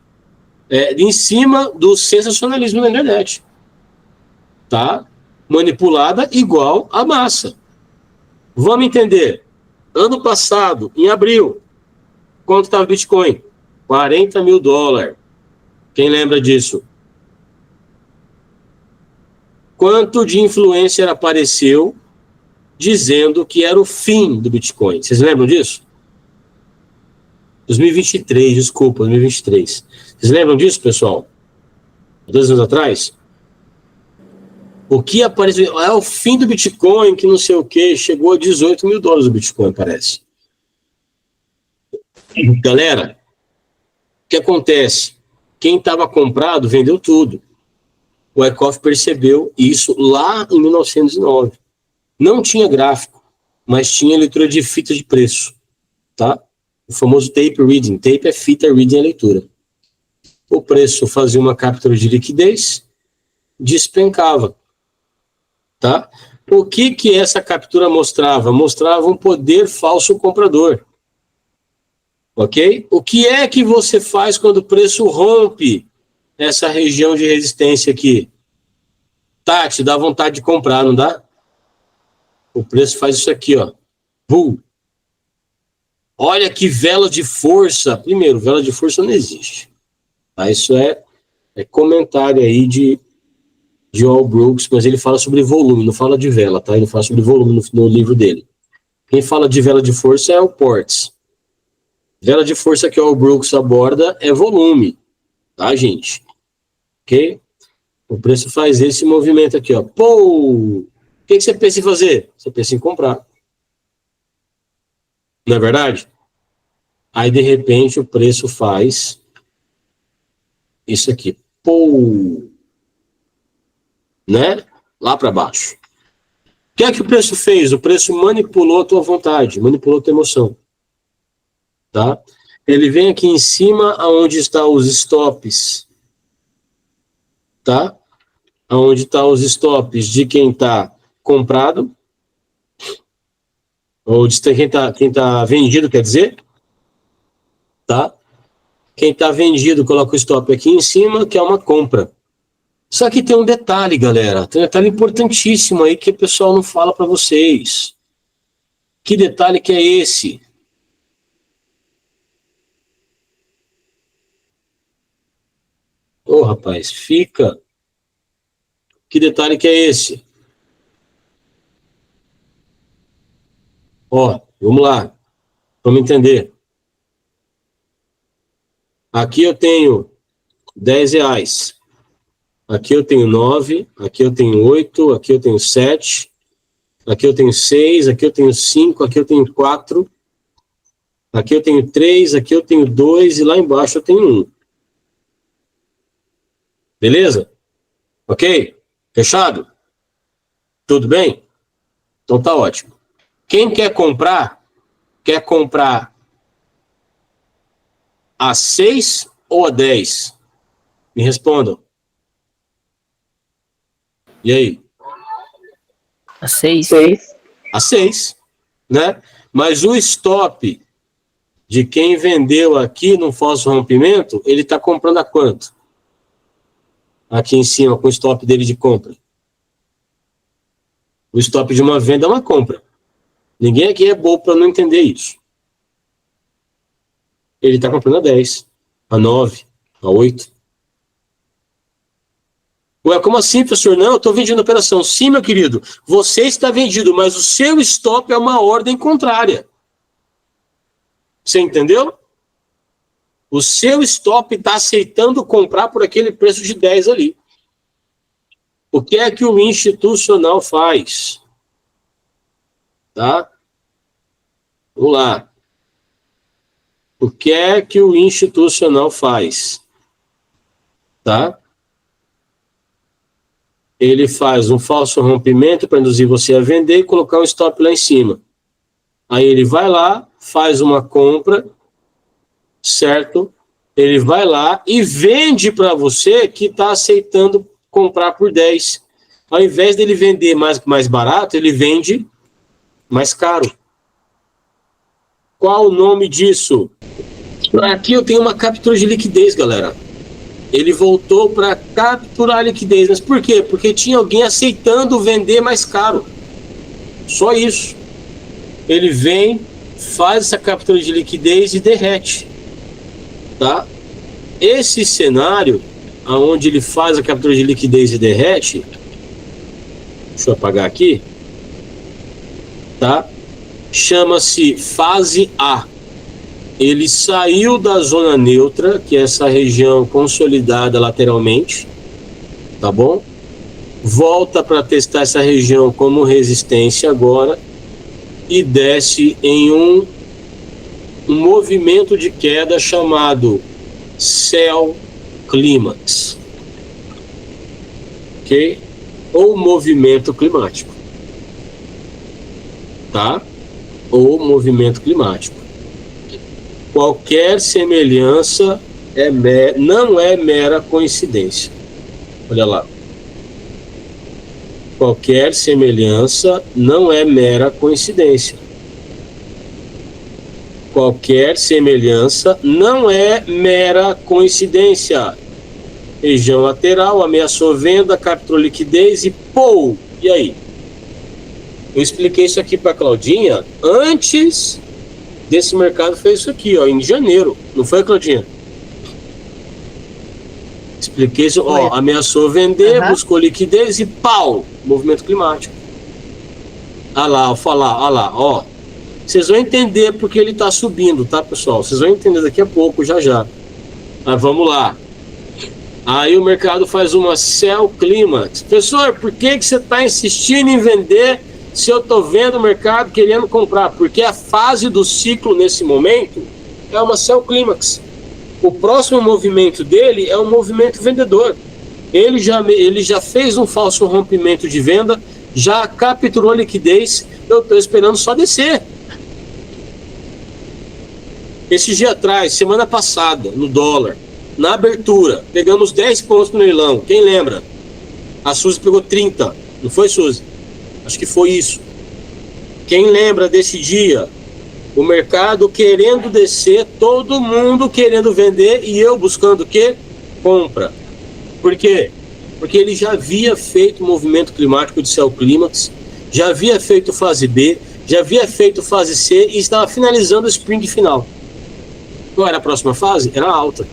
em cima do sensacionalismo na internet. Tá? Manipulada igual a massa. Vamos entender. Ano passado, em abril, quanto estava o Bitcoin? $40 mil. Quem lembra disso? Quanto de influencer apareceu dizendo que era o fim do Bitcoin? Vocês lembram disso? 2023, desculpa, 2023. Vocês lembram disso, pessoal? 2 anos atrás? O que apareceu? É o fim do Bitcoin, que não sei o que, chegou a $18 mil o Bitcoin, parece. Galera, o que acontece? Quem estava comprado vendeu tudo. O Wyckoff percebeu isso lá em 1909. Não tinha gráfico, mas tinha leitura de fita de preço, tá? O famoso tape reading. Tape é fita, reading é leitura. O preço fazia uma captura de liquidez, despencava, tá? O que essa captura mostrava? Mostrava um poder falso comprador. Ok? O que é que você faz quando o preço rompe essa região de resistência aqui? Tati, dá vontade de comprar, não dá? O preço faz isso aqui, ó. Olha que vela de força. Primeiro, vela de força não existe. Tá? Isso é comentário aí de de Allbrooks, mas ele fala sobre volume, não fala de vela, tá? Ele fala sobre volume no livro dele. Quem fala de vela de força é o Ports. Vela de força que o Allbrooks aborda é volume, tá, gente? Ok? O preço faz esse movimento aqui, ó. Pô! O que você pensa em fazer? Você pensa em comprar. Não é verdade? Aí, de repente, o preço faz isso aqui. Pô! Né? Lá para baixo. O que é que o preço fez? O preço manipulou a tua vontade, manipulou a tua emoção. Tá? Ele vem aqui em cima, aonde estão os stops. Tá? Aonde estão os stops de quem está comprado. Ou de quem tá vendido, quer dizer. Tá? Quem está vendido coloca o stop aqui em cima, que é uma compra. Só que tem um detalhe, galera. Tem um detalhe importantíssimo aí que o pessoal não fala para vocês. Que detalhe que é esse? Ô, rapaz, fica. Que detalhe que é esse? Ó, vamos lá. Vamos entender. Aqui eu tenho R$10. Aqui eu tenho 9, aqui eu tenho 8, aqui eu tenho 7, aqui eu tenho 6, aqui eu tenho 5, aqui eu tenho 4, aqui eu tenho 3, aqui eu tenho 2 e lá embaixo eu tenho 1. Beleza? Ok? Fechado? Tudo bem? Então tá ótimo. Quem quer comprar a 6 ou a 10? Me respondam. E aí? A 6. A 6, né? Mas o stop de quem vendeu aqui no falso rompimento, ele está comprando a quanto? Aqui em cima, com o stop dele de compra. O stop de uma venda é uma compra. Ninguém aqui é bobo para não entender isso. Ele está comprando a 10, a 9, a 8. Ué, como assim, professor? Não, eu estou vendendo a operação. Sim, meu querido, você está vendido, mas o seu stop é uma ordem contrária. Você entendeu? O seu stop está aceitando comprar por aquele preço de 10 ali. O que é que o institucional faz? Tá? Vamos lá. O que é que o institucional faz? Tá? Ele faz um falso rompimento para induzir você a vender e colocar um stop lá em cima. Aí ele vai lá, faz uma compra, certo? Ele vai lá e vende para você que está aceitando comprar por 10. Ao invés dele vender mais barato, ele vende mais caro. Qual o nome disso? Aqui eu tenho uma captura de liquidez, galera. Ele voltou para capturar a liquidez. Mas por quê? Porque tinha alguém aceitando vender mais caro. Só isso. Ele vem, faz essa captura de liquidez e derrete. Tá? Esse cenário, onde ele faz a captura de liquidez e derrete, deixa eu apagar aqui, tá? Chama-se fase A. Ele saiu da zona neutra, que é essa região consolidada lateralmente, tá bom? Volta para testar essa região como resistência agora e desce em um movimento de queda chamado Sell Clímax, ok? Ou movimento climático, tá? Ou movimento climático. Qualquer semelhança não é mera coincidência. Olha lá. Qualquer semelhança não é mera coincidência. Qualquer semelhança não é mera coincidência. Região lateral, ameaçou venda, capturou liquidez e pô! E aí? Eu expliquei isso aqui para a Claudinha antes desse mercado fez isso aqui, ó, em janeiro. Não foi, Claudinha? Expliquei isso, ó, ameaçou vender, buscou liquidez e pau, movimento climático. Olha lá, olha lá, ó. Vocês vão entender porque ele tá subindo, tá, pessoal? Vocês vão entender daqui a pouco, já. Mas vamos lá. Aí o mercado faz uma sell climax. Professor, por que você está insistindo em vender se eu estou vendo o mercado querendo comprar? Porque a fase do ciclo nesse momento é uma sell climax. O próximo movimento dele é um movimento vendedor. Ele já fez um falso rompimento de venda, já capturou liquidez, eu estou esperando só descer. Esse dia atrás, semana passada, no dólar, na abertura, pegamos 10 pontos no leilão. Quem lembra? A Suzy pegou 30. Não foi, Suzy? Acho que foi isso. Quem lembra desse dia? O mercado querendo descer, todo mundo querendo vender e eu buscando o quê? Compra. Por quê? Porque ele já havia feito movimento climático de sell clímax, já havia feito fase B, já havia feito fase C e estava finalizando o spring final. Qual era a próxima fase? Era alta.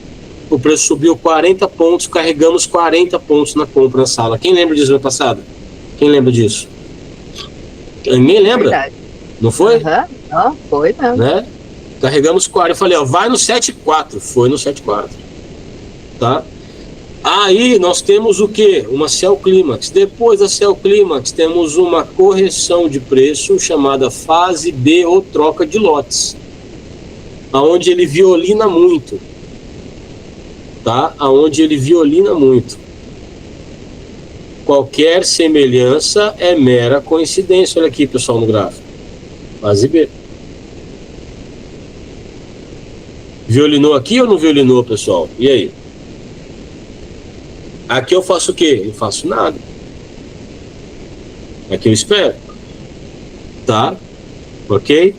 O preço subiu 40 pontos, carregamos 40 pontos na compra na sala. Quem lembra disso no passado? Quem lembra disso? Ninguém lembra? Verdade. Não foi? Não, foi não. Né? Carregamos 40. Eu falei, ó, vai no 7,4. Foi no 7,4. Tá? Aí nós temos o quê? Uma sell clímax. Depois da sell clímax, temos uma correção de preço chamada fase B ou troca de lotes. Aonde ele violina muito. Tá? Aonde ele violina muito. Qualquer semelhança é mera coincidência. Olha aqui, pessoal, no gráfico. Fase B. Violinou aqui ou não violinou, pessoal? E aí? Aqui eu faço o quê? Eu faço nada. Aqui eu espero. Tá? Ok?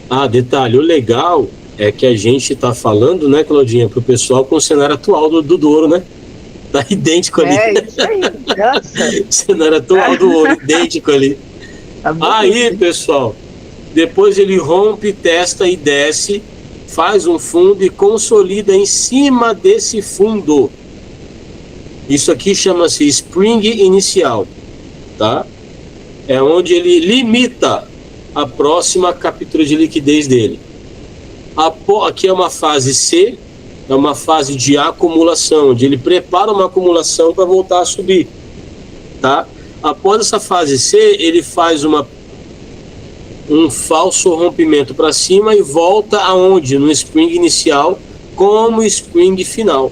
Ah, detalhe, o legal é que a gente está falando, né, Claudinha, para o pessoal com o cenário atual do ouro, né? Tá idêntico ali. É isso aí, nossa. Cenário atual do ouro, idêntico ali. Tá Aí, pessoal, depois ele rompe, testa e desce, faz um fundo e consolida em cima desse fundo. Isso aqui chama-se spring inicial, tá? É onde ele limita a próxima captura de liquidez dele. Aqui é uma fase C, é uma fase de acumulação, onde ele prepara uma acumulação para voltar a subir, tá? Após essa fase C, ele faz um falso rompimento para cima e volta aonde? No spring inicial, como spring final.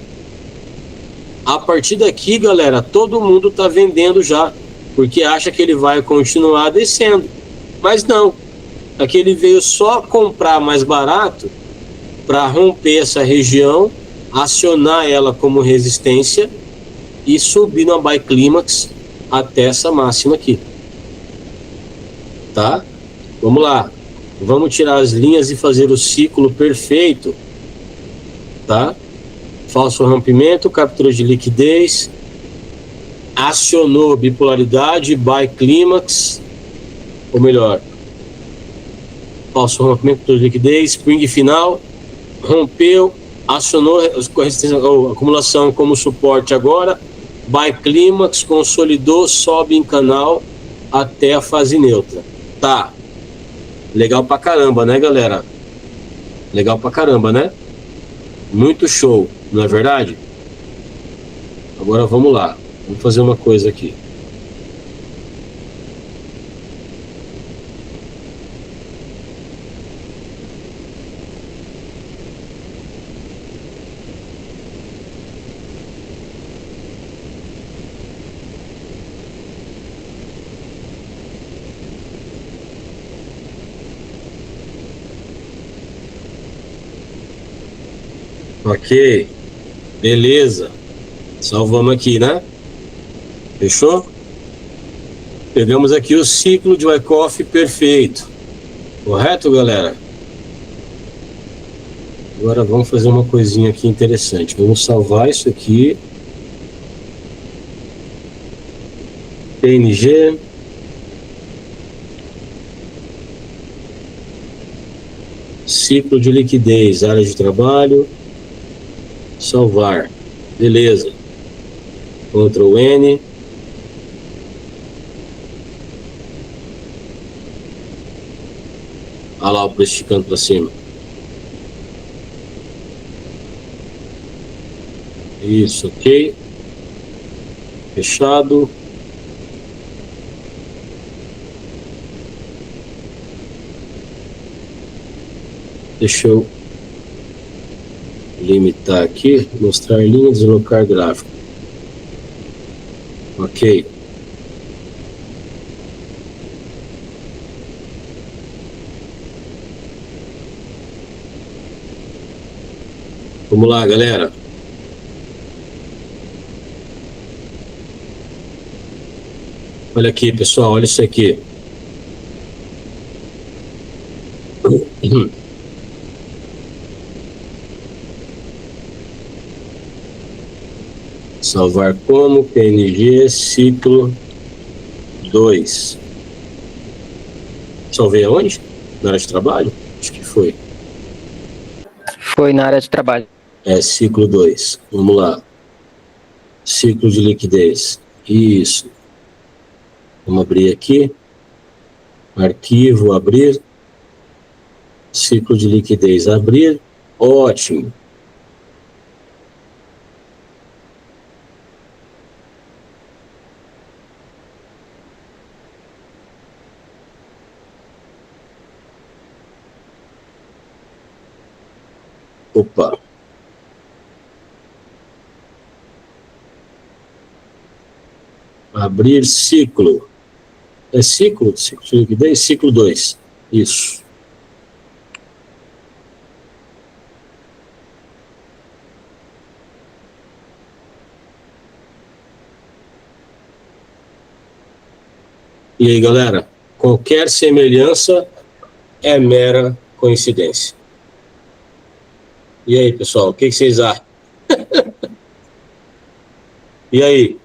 A partir daqui, galera, todo mundo está vendendo já, porque acha que ele vai continuar descendo. Mas não, aqui ele veio só comprar mais barato para romper essa região, acionar ela como resistência e subir na buy clímax até essa máxima aqui. Tá? Vamos lá. Vamos tirar as linhas e fazer o ciclo perfeito. Tá? Falso rompimento, captura de liquidez, acionou bipolaridade, buy clímax, ou melhor, falso rompimento, captura de liquidez, spring final, rompeu, acionou a acumulação como suporte agora, buy clímax, consolidou, sobe em canal até a fase neutra. Tá. Legal pra caramba, né, galera? Legal pra caramba, né? Muito show, não é verdade? Agora vamos lá. Vamos fazer uma coisa aqui. Ok, beleza. Salvamos aqui, né? Fechou? Pegamos aqui o ciclo de Wyckoff perfeito. Correto, galera? Agora vamos fazer uma coisinha aqui interessante. Vamos salvar isso aqui. PNG. Ciclo de liquidez, área de trabalho. Salvar. Beleza. Ctrl N. Olha lá o preço esticando para cima. Isso, ok. Fechado. Deixa eu limitar aqui, mostrar linha, deslocar gráfico. Ok. Vamos lá, galera. Olha aqui, pessoal, olha isso aqui. Salvar como PNG ciclo 2. Salvei aonde? Na área de trabalho? Acho que foi. Foi na área de trabalho. É, ciclo 2. Vamos lá. Ciclo de liquidez. Isso. Vamos abrir aqui. Arquivo, abrir. Ciclo de liquidez, abrir. Ótimo. Opa. Abrir ciclo. É ciclo? Ciclo de liquidez? Ciclo 2. Isso. E aí, galera? Qualquer semelhança é mera coincidência. E aí, pessoal? O que vocês acham? E aí?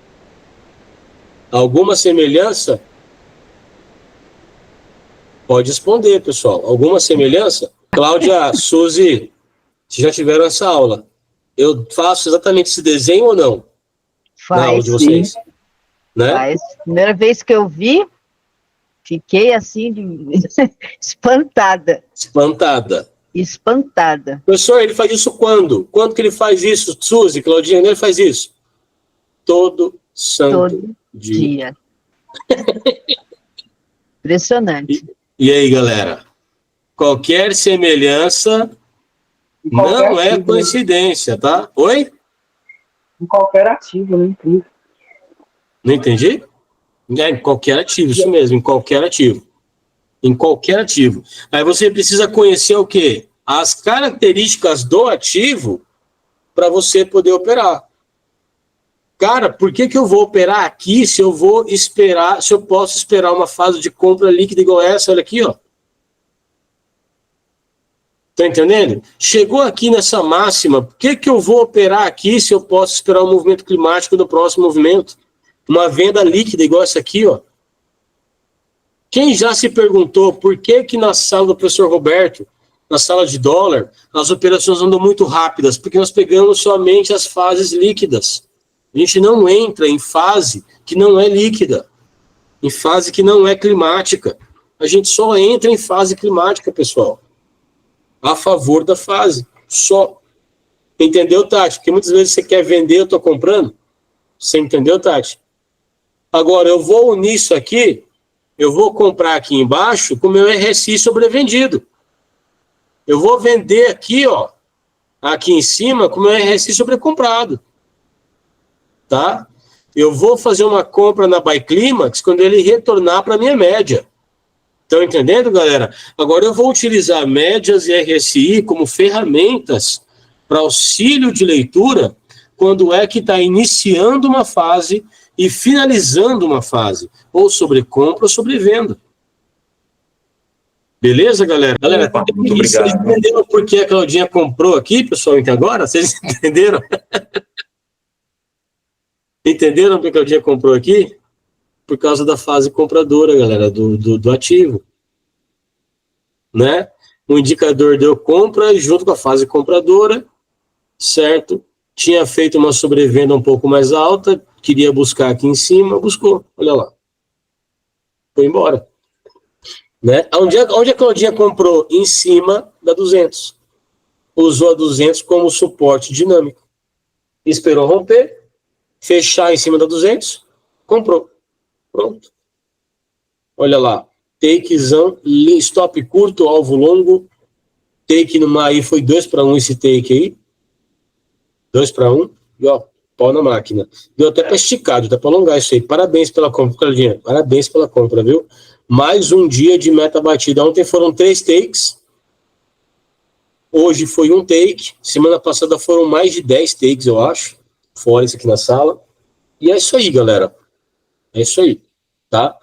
Alguma semelhança? Pode responder, pessoal. Alguma semelhança? Cláudia, Suzy, vocês já tiveram essa aula. Eu faço exatamente esse desenho ou não? Na aula Faz, de vocês. sim. Né? Faz. Primeira vez que eu vi, fiquei assim, espantada. Espantada. Espantada. Professor, ele faz isso quando? Quando que ele faz isso? Suzy, Claudinha, ele faz isso? Todo santo Todo dia. dia. Impressionante. E aí, galera? Qualquer semelhança não é coincidência, tá? Oi? Em qualquer ativo, né? Incrível. Não entendi? É, em qualquer ativo, isso mesmo, em qualquer ativo. Em qualquer ativo. Aí você precisa conhecer o quê? As características do ativo para você poder operar. Cara, por que eu vou operar aqui se eu vou esperar, se eu posso esperar uma fase de compra líquida igual essa, olha aqui, ó. Tá entendendo? Chegou aqui nessa máxima, por que eu vou operar aqui se eu posso esperar um movimento climático no próximo movimento? Uma venda líquida igual essa aqui, ó. Quem já se perguntou por que na sala do professor Roberto, na sala de dólar, as operações andam muito rápidas? Porque nós pegamos somente as fases líquidas. A gente não entra em fase que não é líquida, em fase que não é climática. A gente só entra em fase climática, pessoal. A favor da fase. Só. Entendeu, Tati? Porque muitas vezes você quer vender, eu estou comprando. Você entendeu, Tati? Agora, eu vou unir isso aqui, eu vou comprar aqui embaixo com o meu RSI sobrevendido. Eu vou vender aqui, ó, aqui em cima com o meu RSI sobrecomprado. Tá? Eu vou fazer uma compra na Buy Climax quando ele retornar para a minha média. Estão entendendo, galera? Agora eu vou utilizar médias e RSI como ferramentas para auxílio de leitura quando é que está iniciando uma fase e finalizando uma fase, ou sobre compra ou sobre venda. Beleza, galera? Galera, Muito obrigado. vocês entenderam por que a Claudinha comprou aqui, pessoal, até agora? Vocês entenderam? Entenderam por que a Claudinha comprou aqui? Por causa da fase compradora, galera, do ativo. Né? O indicador deu compra junto com a fase compradora, certo? tinha feito uma sobrevenda um pouco mais alta, queria buscar aqui em cima, buscou, olha lá. Foi embora. Né? Onde a Claudinha comprou? Em cima da 200. Usou a 200 como suporte dinâmico. Esperou romper, fechar em cima da 200, comprou. Pronto. Olha lá. Takezão, stop curto, alvo longo. Take no mar aí foi 2-1 esse take aí. 2-1. E ó, pau na máquina. Deu até para esticar, deu até para alongar isso aí. Parabéns pela compra, Claudinha. Parabéns pela compra, viu? Mais um dia de meta batida. Ontem foram 3 takes. Hoje foi um take. Semana passada foram mais de 10 takes, eu acho. Fora isso aqui na sala. E é isso aí, galera. É isso aí, tá?